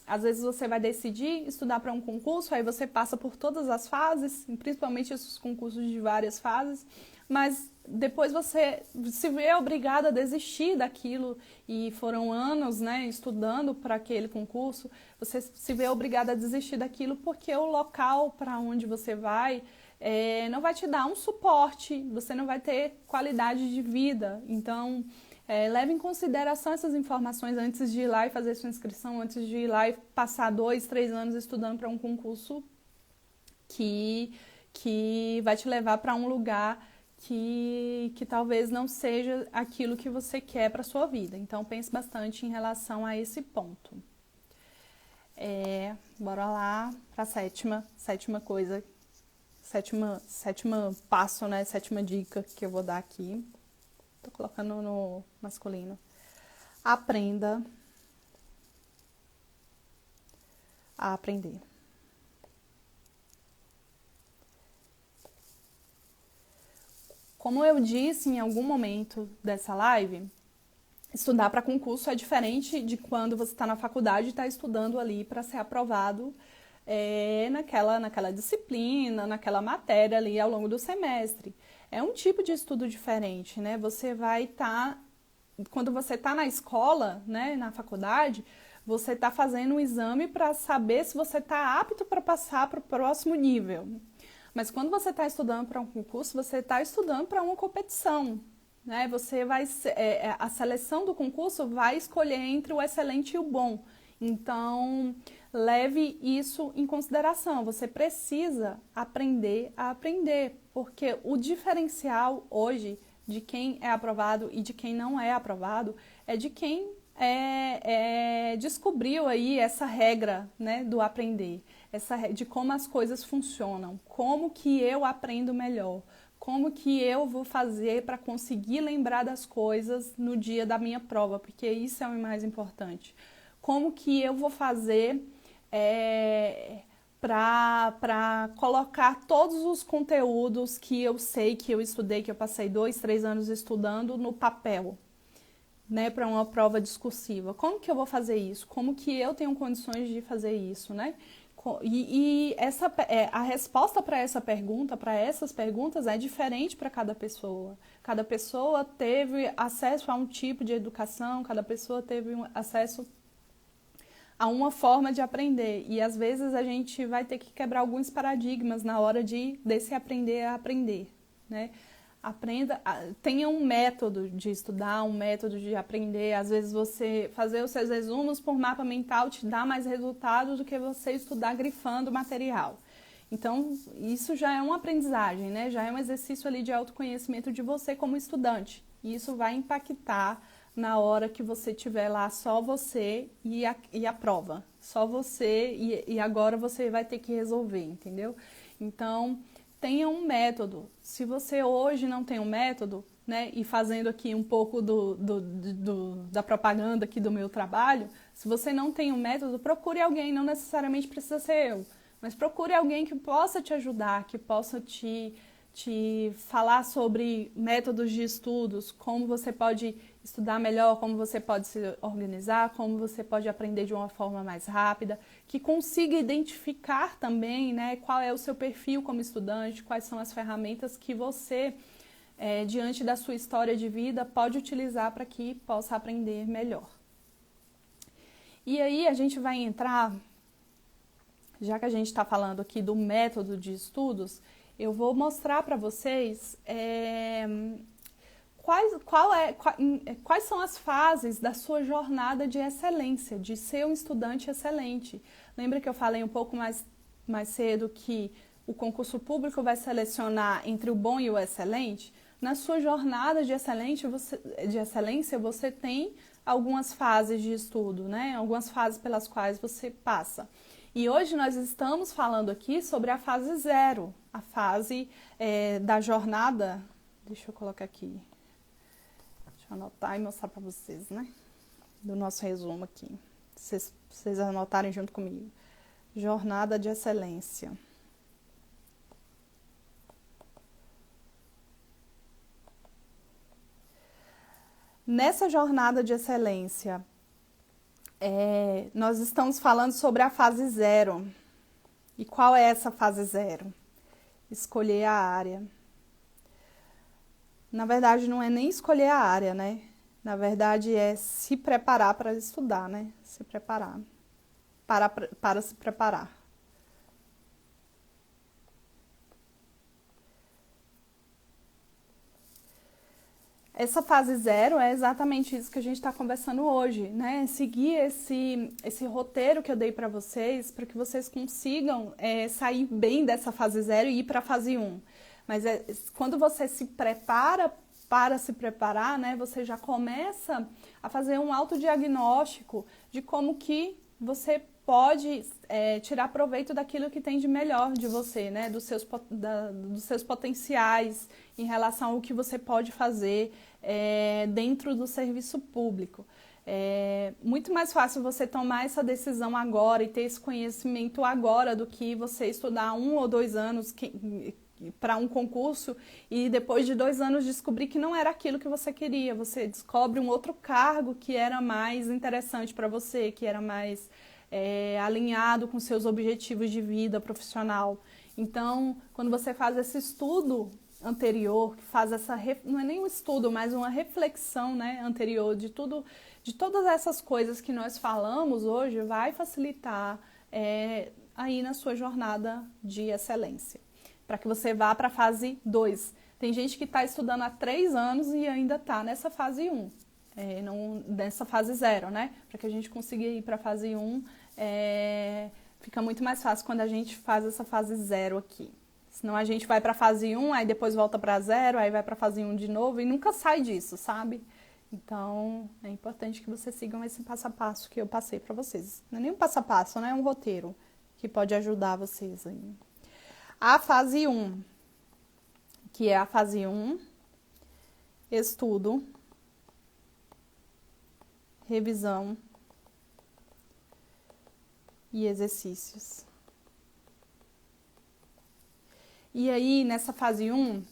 Às vezes você vai decidir estudar para um concurso, aí você passa por todas as fases, principalmente esses concursos de várias fases, mas depois você se vê obrigado a desistir daquilo e foram anos, né, estudando para aquele concurso, você se vê obrigado a desistir daquilo porque o local para onde você vai não vai te dar um suporte, você não vai ter qualidade de vida. Então, leve em consideração essas informações antes de ir lá e fazer sua inscrição, antes de ir lá e passar 2, 3 anos estudando para um concurso que vai te levar para um lugar que talvez não seja aquilo que você quer para sua vida. Então, pense bastante em relação a esse ponto. Bora lá para a sétima coisa. Sétima passo, né? Sétima dica que eu vou dar aqui. Tô colocando no masculino. Aprenda a aprender. Como eu disse em algum momento dessa live, Estudar para concurso é diferente de quando você está na faculdade e está estudando ali para ser aprovado naquela disciplina, naquela matéria ali ao longo do semestre. É um tipo de estudo diferente, né? Você vai estar, quando você está na escola, né, na faculdade, você está fazendo um exame para saber se você está apto para passar para o próximo nível. Mas quando você está estudando para um concurso, você está estudando para uma competição, né? Você vai, a seleção do concurso vai escolher entre o excelente e o bom. Então, leve isso em consideração. Você precisa aprender a aprender, porque o diferencial hoje de quem é aprovado e de quem não é aprovado é de quem descobriu aí essa regra, né, do aprender, de como as coisas funcionam, como que eu aprendo melhor, como que eu vou fazer para conseguir lembrar das coisas no dia da minha prova, porque isso é o mais importante. Como que eu vou fazer para colocar todos os conteúdos que eu sei, que eu estudei, que eu passei 2, 3 anos estudando no papel, né, para uma prova discursiva. Como que eu vou fazer isso? Como que eu tenho condições de fazer isso, né? E a resposta para essa pergunta, para essas perguntas, é diferente para cada pessoa. Cada pessoa teve acesso a um tipo de educação, cada pessoa teve acesso a uma forma de aprender. E às vezes a gente vai ter que quebrar alguns paradigmas na hora desse aprender a aprender, né? Tenha um método de estudar, um método de aprender. Às vezes você fazer os seus resumos por mapa mental te dá mais resultado do que você estudar grifando o material. Então, isso já é uma aprendizagem, né? Já é um exercício ali de autoconhecimento de você como estudante. E isso vai impactar na hora que você tiver lá só você e a prova. Só você e agora você vai ter que resolver, entendeu? Então, tenha um método. Se você hoje não tem um método, né, e fazendo aqui um pouco da propaganda aqui do meu trabalho, se você não tem um método, procure alguém, não necessariamente precisa ser eu, mas procure alguém que possa te ajudar, que possa te falar sobre métodos de estudos, como você pode estudar melhor, como você pode se organizar, como você pode aprender de uma forma mais rápida, que consiga identificar também, né, qual é o seu perfil como estudante, quais são as ferramentas que você, diante da sua história de vida, pode utilizar para que possa aprender melhor. E aí a gente vai entrar, já que a gente está falando aqui do método de estudos, eu vou mostrar para vocês quais são as fases da sua jornada de excelência, de ser um estudante excelente. Lembra que eu falei um pouco mais cedo que o concurso público vai selecionar entre o bom e o excelente? Na sua jornada de excelência, você tem algumas fases de estudo, né? Algumas fases pelas quais você passa. E hoje nós estamos falando aqui sobre a fase 0, a fase da jornada. Deixa eu colocar aqui, deixa eu anotar e mostrar para vocês, né? Do nosso resumo aqui, vocês anotarem junto comigo. Jornada de excelência. Nessa jornada de excelência, nós estamos falando sobre a fase 0. E qual é essa fase 0? Escolher a área. Na verdade, não é nem escolher a área, né? Na verdade, é se preparar para estudar, né? Se preparar. Para se preparar. Essa fase 0 é exatamente isso que a gente está conversando hoje, né? Seguir esse roteiro que eu dei para vocês, para que vocês consigam sair bem dessa fase 0 e ir para a fase 1. Mas quando você se prepara para se preparar, né? Você já começa a fazer um autodiagnóstico de como que você pode tirar proveito daquilo que tem de melhor de você, né? Dos seus potenciais em relação ao que você pode fazer dentro do serviço público. É muito mais fácil você tomar essa decisão agora e ter esse conhecimento agora do que você estudar 1 ou 2 anos, para um concurso e depois de 2 anos descobrir que não era aquilo que você queria. Você descobre um outro cargo que era mais interessante para você, que era mais alinhado com seus objetivos de vida profissional. Então, quando você faz esse estudo anterior, que faz não é nem um estudo, mas uma reflexão, né, anterior de tudo, de todas essas coisas que nós falamos hoje, vai facilitar aí na sua jornada de excelência, para que você vá para a fase 2. Tem gente que está estudando há 3 anos e ainda está nessa fase 1, não, nessa fase 0, né? Para que a gente consiga ir para a fase 1, fica muito mais fácil quando a gente faz essa fase 0 aqui. Senão a gente vai para a fase 1, aí depois volta para 0, aí vai para a fase 1 de novo e nunca sai disso, sabe? Então, é importante que vocês sigam esse passo a passo que eu passei para vocês. Não é nem um passo a passo, né? É um roteiro que pode ajudar vocês aí. A fase 1, que é a fase 1, estudo, revisão e exercícios. E aí, nessa fase 1,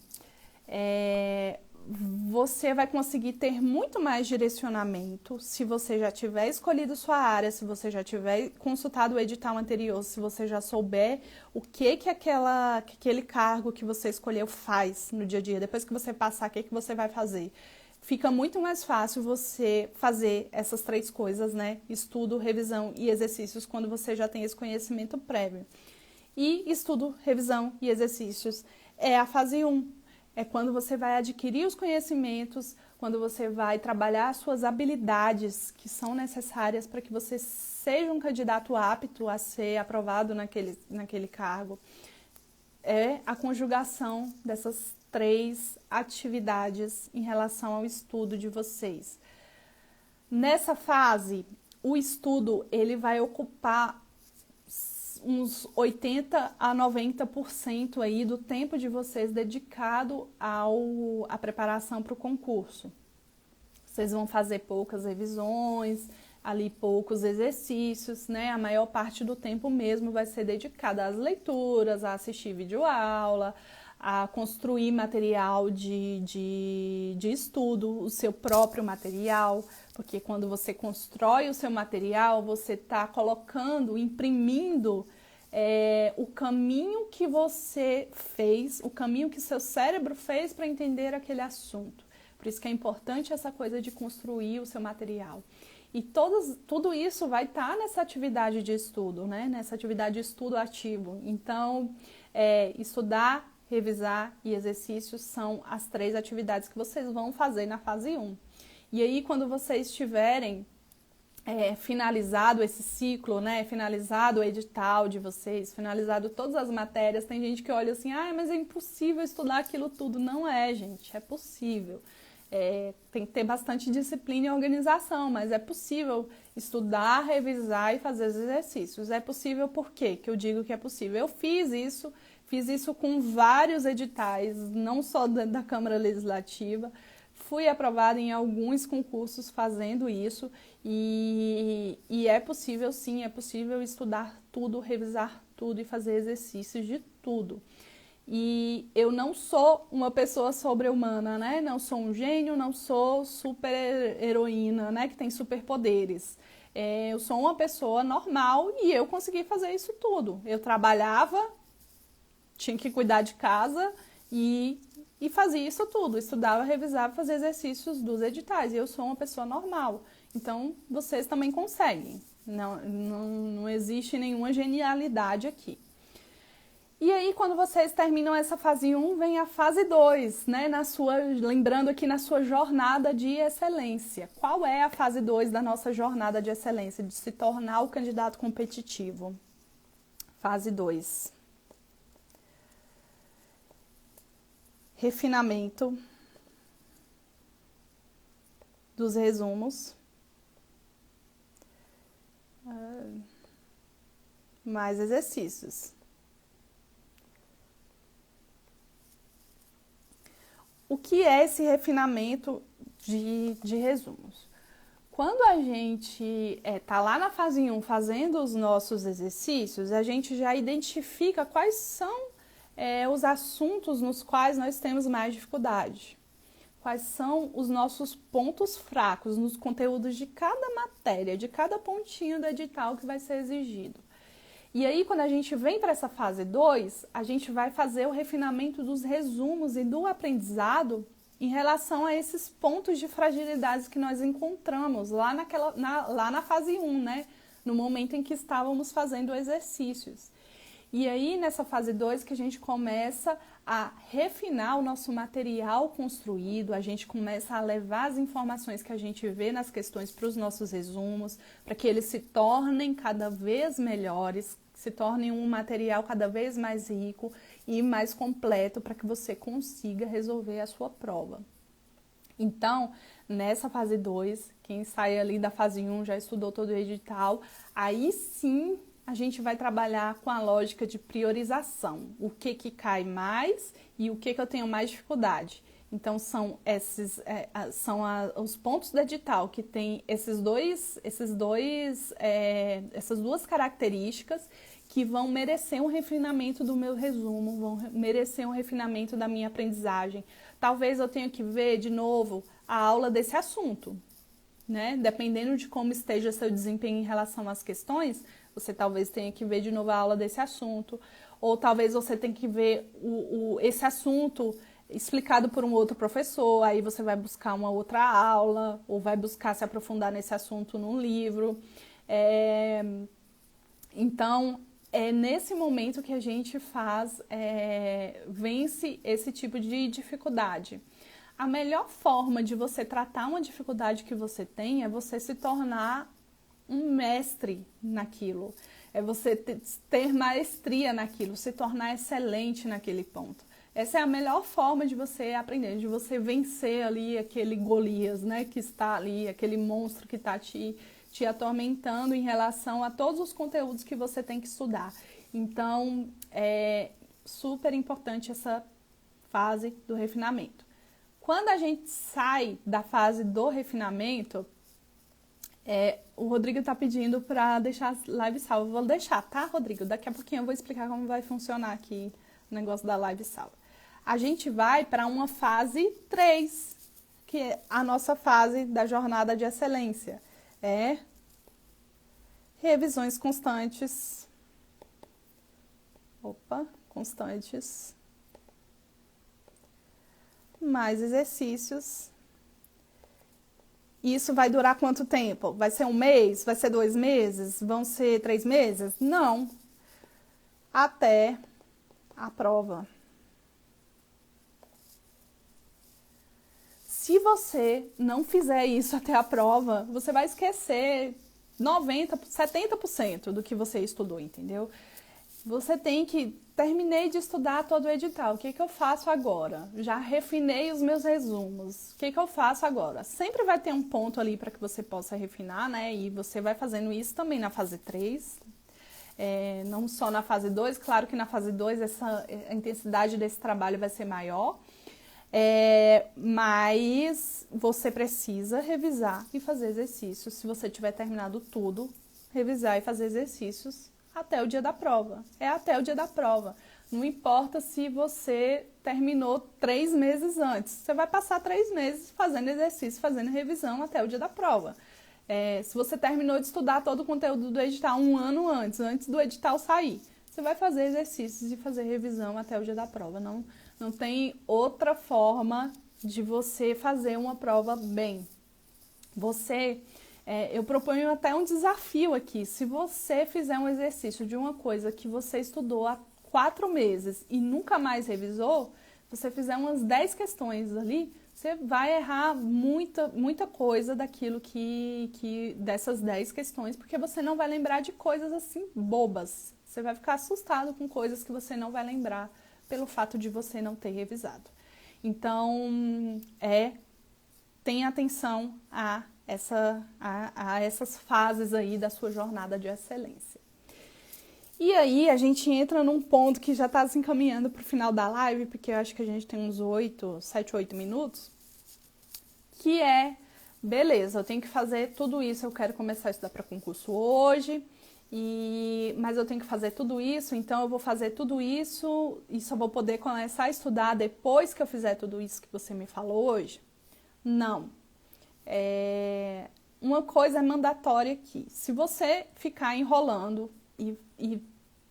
você vai conseguir ter muito mais direcionamento se você já tiver escolhido sua área, se você já tiver consultado o edital anterior, se você já souber o que aquele cargo que você escolheu faz no dia a dia. Depois que você passar, o que você vai fazer? Fica muito mais fácil você fazer essas 3 coisas, né? Estudo, revisão e exercícios, quando você já tem esse conhecimento prévio. E estudo, revisão e exercícios é a fase 1. É quando você vai adquirir os conhecimentos, quando você vai trabalhar as suas habilidades que são necessárias para que você seja um candidato apto a ser aprovado naquele cargo. É a conjugação dessas 3 atividades em relação ao estudo de vocês. Nessa fase, o estudo ele vai ocupar uns 80 a 90% aí do tempo de vocês dedicado à preparação para o concurso. Vocês vão fazer poucas revisões, ali poucos exercícios, né? A maior parte do tempo mesmo vai ser dedicada às leituras, a assistir videoaula, a construir material de estudo, o seu próprio material, porque quando você constrói o seu material, você está colocando, imprimindo o caminho que você fez, o caminho que seu cérebro fez para entender aquele assunto. Por isso que é importante essa coisa de construir o seu material. E tudo isso vai estar nessa atividade de estudo, né? Nessa atividade de estudo ativo. Então, estudar, revisar e exercícios são as 3 atividades que vocês vão fazer na fase 1. E aí, quando vocês tiverem finalizado esse ciclo, né, finalizado o edital de vocês, finalizado todas as matérias, tem gente que olha assim, mas é impossível estudar aquilo tudo. Não é, gente, é possível. Tem que ter bastante disciplina e organização, mas é possível estudar, revisar e fazer os exercícios. É possível por quê que eu digo que é possível? Eu fiz isso com vários editais, não só da Câmara Legislativa. Fui aprovada em alguns concursos fazendo isso e é possível, sim, é possível estudar tudo, revisar tudo e fazer exercícios de tudo. E eu não sou uma pessoa sobre-humana, né? Não sou um gênio, não sou super-heroína, né? Que tem superpoderes. Eu sou uma pessoa normal e eu consegui fazer isso tudo. Eu trabalhava, tinha que cuidar de casa e fazia isso tudo. Estudava, revisava, fazia exercícios dos editais. E eu sou uma pessoa normal. Então, vocês também conseguem. Não existe nenhuma genialidade aqui. E aí, quando vocês terminam essa fase 1, vem a fase 2, né? Lembrando aqui na sua jornada de excelência. Qual é a fase 2 da nossa jornada de excelência? De se tornar o candidato competitivo. Fase 2. Refinamento dos resumos. Mais exercícios. O que é esse refinamento de resumos? Quando a gente está lá na fase 1 fazendo os nossos exercícios, a gente já identifica quais são os assuntos nos quais nós temos mais dificuldade. Quais são os nossos pontos fracos nos conteúdos de cada matéria, de cada pontinho do edital que vai ser exigido. E aí, quando a gente vem para essa fase 2, a gente vai fazer o refinamento dos resumos e do aprendizado em relação a esses pontos de fragilidades que nós encontramos lá na fase 1, né? No momento em que estávamos fazendo exercícios. E aí, nessa fase 2, que a gente começa a refinar o nosso material construído, a gente começa a levar as informações que a gente vê nas questões para os nossos resumos, para que eles se tornem cada vez melhores, se tornem um material cada vez mais rico e mais completo para que você consiga resolver a sua prova. Então, nessa fase 2, quem sai ali da fase 1 já estudou todo o edital, aí sim a gente vai trabalhar com a lógica de priorização. O que cai mais e o que eu tenho mais dificuldade. Então, são os pontos do edital que tem essas duas características que vão merecer um refinamento do meu resumo, vão merecer um refinamento da minha aprendizagem. Talvez eu tenha que ver de novo a aula desse assunto, né? Dependendo de como esteja seu desempenho em relação às questões, você talvez tenha que ver de novo a aula desse assunto, ou talvez você tenha que ver esse assunto explicado por um outro professor, aí você vai buscar uma outra aula, ou vai buscar se aprofundar nesse assunto num livro. Então, é nesse momento que a gente vence esse tipo de dificuldade. A melhor forma de você tratar uma dificuldade que você tem é você se tornar um mestre naquilo, é você ter maestria naquilo, se tornar excelente naquele ponto. Essa é a melhor forma de você aprender, de você vencer ali aquele Golias, né, que está ali, aquele monstro que está te atormentando em relação a todos os conteúdos que você tem que estudar. Então, é super importante essa fase do refinamento. Quando a gente sai da fase do refinamento, o Rodrigo está pedindo para deixar a live salva. Eu vou deixar, tá, Rodrigo? Daqui a pouquinho eu vou explicar como vai funcionar aqui o negócio da live salva. A gente vai para uma fase 3, que é a nossa fase da jornada de excelência. Revisões constantes. Constantes. Mais exercícios. Isso vai durar quanto tempo? Vai ser 1 mês? Vai ser 2 meses? Vão ser 3 meses? Não. Até a prova. Se você não fizer isso até a prova, você vai esquecer 90%, 70% do que você estudou, entendeu? Você tem que... Terminei de estudar todo o edital, o que eu faço agora? Já refinei os meus resumos, o que eu faço agora? Sempre vai ter um ponto ali para que você possa refinar, né? E você vai fazendo isso também na fase 3, não só na fase 2. Claro que na fase 2 a intensidade desse trabalho vai ser maior, mas você precisa revisar e fazer exercícios. Se você tiver terminado tudo, revisar e fazer exercícios até o dia da prova. É até o dia da prova. Não importa se você terminou 3 meses antes. Você vai passar 3 meses fazendo exercício, fazendo revisão até o dia da prova. Se você terminou de estudar todo o conteúdo do edital 1 ano antes do edital sair, você vai fazer exercícios e fazer revisão até o dia da prova. Não tem outra forma de você fazer uma prova bem. Eu proponho até um desafio aqui. Se você fizer um exercício de uma coisa que você estudou há 4 meses e nunca mais revisou, você fizer umas 10 questões ali, você vai errar muita coisa daquilo dessas 10 questões, porque você não vai lembrar de coisas assim bobas. Você vai ficar assustado com coisas que você não vai lembrar pelo fato de você não ter revisado. Então, tenha atenção a essas fases aí da sua jornada de excelência. E aí a gente entra num ponto que já está se encaminhando para o final da live, porque eu acho que a gente tem uns 7, 8 minutos, que beleza, eu tenho que fazer tudo isso, eu quero começar a estudar para concurso hoje, Mas eu tenho que fazer tudo isso, então eu vou fazer tudo isso e só vou poder começar a estudar depois que eu fizer tudo isso que você me falou hoje? Não. Uma coisa é mandatória aqui. Se você ficar enrolando e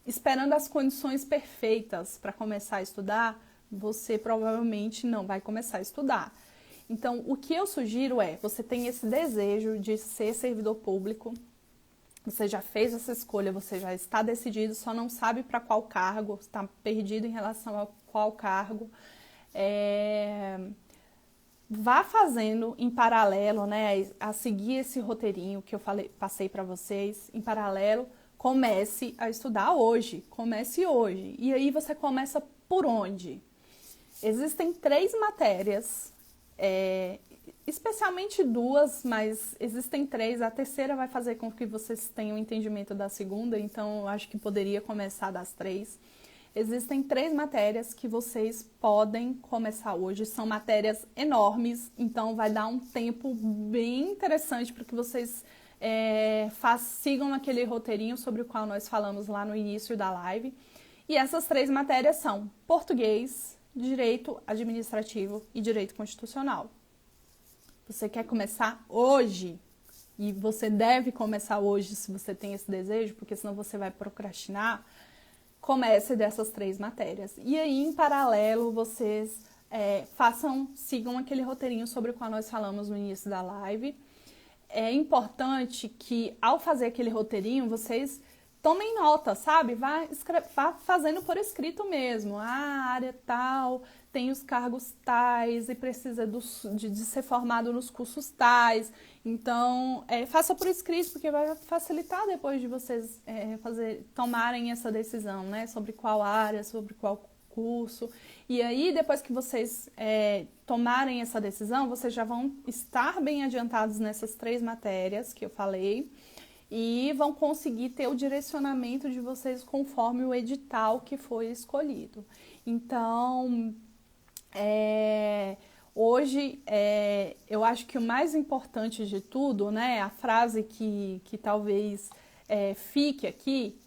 esperando as condições perfeitas para começar a estudar, você provavelmente não vai começar a estudar. Então, o que eu sugiro é, você tem esse desejo de ser servidor público, você já fez essa escolha, você já está decidido, só não sabe para qual cargo, está perdido em relação a qual cargo. Vá fazendo em paralelo, né, a seguir esse roteirinho que eu passei para vocês, em paralelo, comece a estudar hoje, comece hoje. E aí você começa por onde? Existem 3 matérias, especialmente 2, mas existem 3. A terceira vai fazer com que vocês tenham entendimento da segunda, então eu acho que poderia começar das 3. Existem 3 matérias que vocês podem começar hoje, são matérias enormes, então vai dar um tempo bem interessante para que vocês sigam aquele roteirinho sobre o qual nós falamos lá no início da live. E essas 3 matérias são português, direito administrativo e direito constitucional. Você quer começar hoje? E você deve começar hoje se você tem esse desejo, porque senão você vai procrastinar. Comece dessas 3 matérias. E aí, em paralelo, vocês sigam aquele roteirinho sobre o qual nós falamos no início da live. É importante que, ao fazer aquele roteirinho, vocês tomem nota, sabe? Vá fazendo por escrito mesmo. A área tal, tem os cargos tais e precisa de ser formado nos cursos tais. Então, faça por escrito, porque vai facilitar depois de vocês tomarem essa decisão, né? Sobre qual área, sobre qual curso. E aí, depois que vocês tomarem essa decisão, vocês já vão estar bem adiantados nessas 3 matérias que eu falei e vão conseguir ter o direcionamento de vocês conforme o edital que foi escolhido. Então, hoje, eu acho que o mais importante de tudo, né, a frase que talvez fique aqui,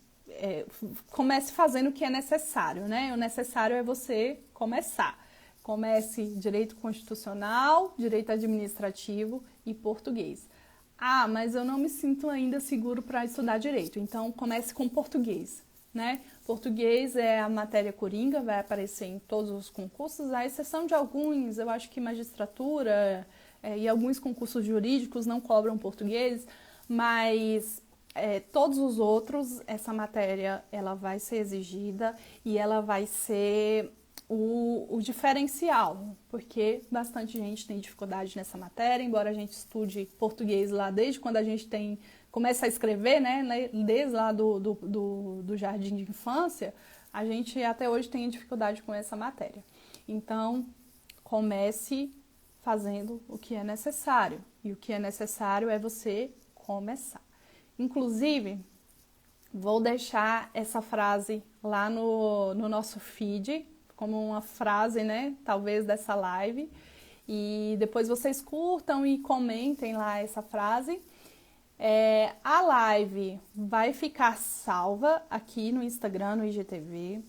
comece fazendo o que é necessário, né? O necessário é você começar. Comece direito constitucional, direito administrativo e português. Ah, mas eu não me sinto ainda seguro para estudar direito, então comece com português, né? Português é a matéria coringa, vai aparecer em todos os concursos, à exceção de alguns, eu acho que magistratura e alguns concursos jurídicos não cobram português, mas todos os outros, essa matéria ela vai ser exigida e ela vai ser o diferencial, porque bastante gente tem dificuldade nessa matéria, embora a gente estude português lá desde quando a gente começa a escrever, né, desde lá do jardim de infância, a gente até hoje tem dificuldade com essa matéria. Então, comece fazendo o que é necessário, e o que é necessário é você começar. Inclusive, vou deixar essa frase lá no nosso feed, como uma frase, né, talvez dessa live, e depois vocês curtam e comentem lá essa frase. A live vai ficar salva aqui no Instagram, no IGTV.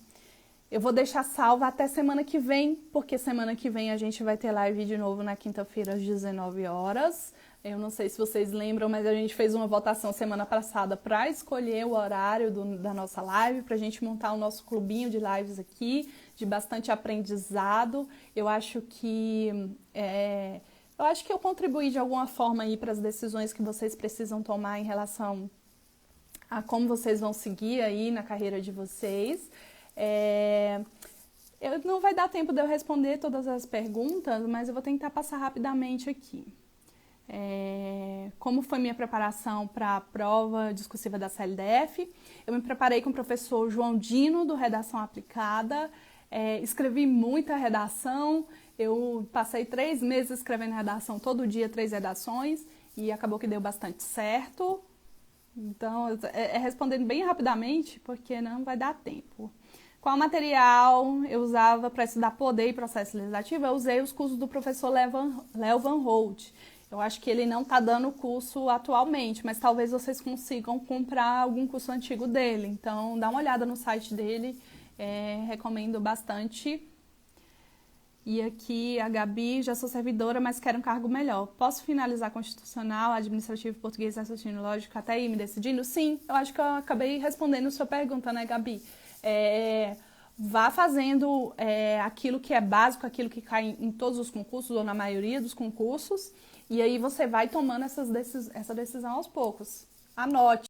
Eu vou deixar salva até semana que vem, porque semana que vem a gente vai ter live de novo na quinta-feira às 19 horas. Eu não sei se vocês lembram, mas a gente fez uma votação semana passada para escolher o horário da nossa live, para a gente montar o nosso clubinho de lives aqui, de bastante aprendizado. Eu acho que eu contribuí de alguma forma aí para as decisões que vocês precisam tomar em relação a como vocês vão seguir aí na carreira de vocês. Não vai dar tempo de eu responder todas as perguntas, mas eu vou tentar passar rapidamente aqui. Como foi minha preparação para a prova discursiva da CLDF? Eu me preparei com o professor João Dino, do Redação Aplicada. Escrevi muita redação. Eu passei 3 meses escrevendo redação todo dia, 3 redações, e acabou que deu bastante certo. Então, respondendo bem rapidamente, porque não vai dar tempo. Qual material eu usava para estudar poder e processo legislativo? Eu usei os cursos do professor Léo Van Holt. Eu acho que ele não está dando curso atualmente, mas talvez vocês consigam comprar algum curso antigo dele. Então, dá uma olhada no site dele, recomendo bastante. E aqui, a Gabi, já sou servidora, mas quero um cargo melhor. Posso finalizar constitucional, administrativo, português, raciocínio lógico, até ir me decidindo? Sim, eu acho que eu acabei respondendo sua pergunta, né, Gabi? Vá fazendo aquilo que é básico, aquilo que cai em todos os concursos, ou na maioria dos concursos, e aí você vai tomando essa decisão aos poucos. Anote.